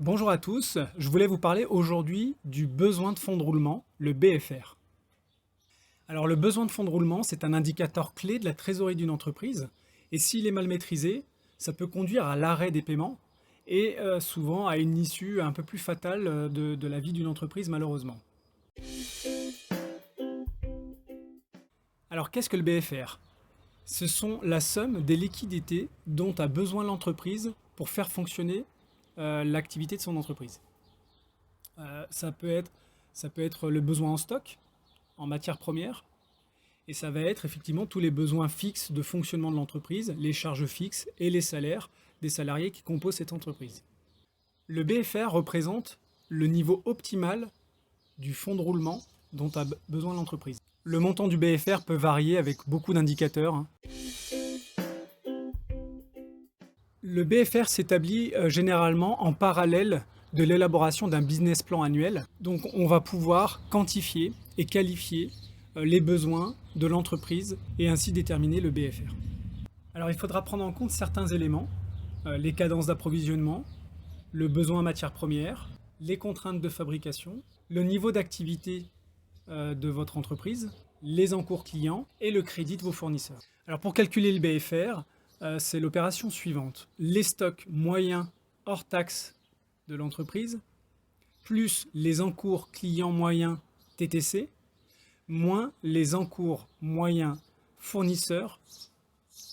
Bonjour à tous, je voulais vous parler aujourd'hui du besoin de fonds de roulement, le BFR. Alors le besoin de fonds de roulement, c'est un indicateur clé de la trésorerie d'une entreprise et s'il est mal maîtrisé, ça peut conduire à l'arrêt des paiements et souvent à une issue un peu plus fatale de la vie d'une entreprise malheureusement. Alors qu'est-ce que le BFR? Ce sont la somme des liquidités dont a besoin l'entreprise pour faire fonctionner l'activité de son entreprise. Euh, ça peut être, ça peut être le besoin en stock, en matière première, et ça va être effectivement tous les besoins fixes de fonctionnement de l'entreprise, les charges fixes et les salaires des salariés qui composent cette entreprise. Le BFR représente le niveau optimal du fonds de roulement dont a besoin l'entreprise. Le montant du BFR peut varier avec beaucoup d'indicateurs. Le BFR s'établit généralement en parallèle de l'élaboration d'un business plan annuel. Donc on va pouvoir quantifier et qualifier les besoins de l'entreprise et ainsi déterminer le BFR. Alors il faudra prendre en compte certains éléments, les cadences d'approvisionnement, le besoin en matières premières, les contraintes de fabrication, le niveau d'activité de votre entreprise, les encours clients et le crédit de vos fournisseurs. Alors pour calculer le BFR, c'est l'opération suivante. Les stocks moyens hors taxes de l'entreprise, plus les encours clients moyens TTC, moins les encours moyens fournisseurs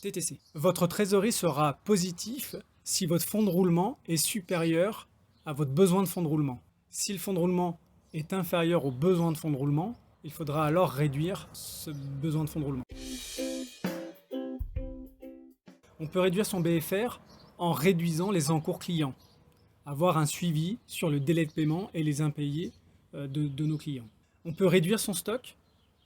TTC. Votre trésorerie sera positif si votre fonds de roulement est supérieur à votre besoin de fonds de roulement. Si le fonds de roulement est inférieur au besoin de fonds de roulement, il faudra alors réduire ce besoin de fonds de roulement. On peut réduire son BFR en réduisant les encours clients, avoir un suivi sur le délai de paiement et les impayés de nos clients. On peut réduire son stock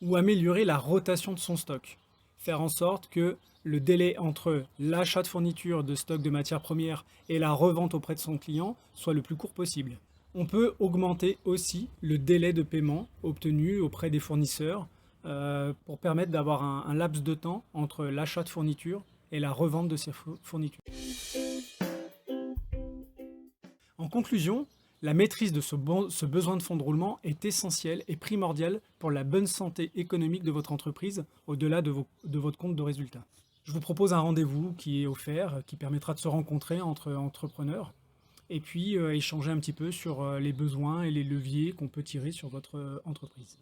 ou améliorer la rotation de son stock, faire en sorte que le délai entre l'achat de fournitures de stock de matières premières et la revente auprès de son client soit le plus court possible. On peut augmenter aussi le délai de paiement obtenu auprès des fournisseurs pour permettre d'avoir un laps de temps entre l'achat de fournitures et la revente de ces fournitures. En conclusion, la maîtrise de ce besoin de fonds de roulement est essentielle et primordiale pour la bonne santé économique de votre entreprise au-delà de votre compte de résultat. Je vous propose un rendez-vous qui est offert, qui permettra de se rencontrer entre entrepreneurs et puis échanger un petit peu sur les besoins et les leviers qu'on peut tirer sur votre entreprise.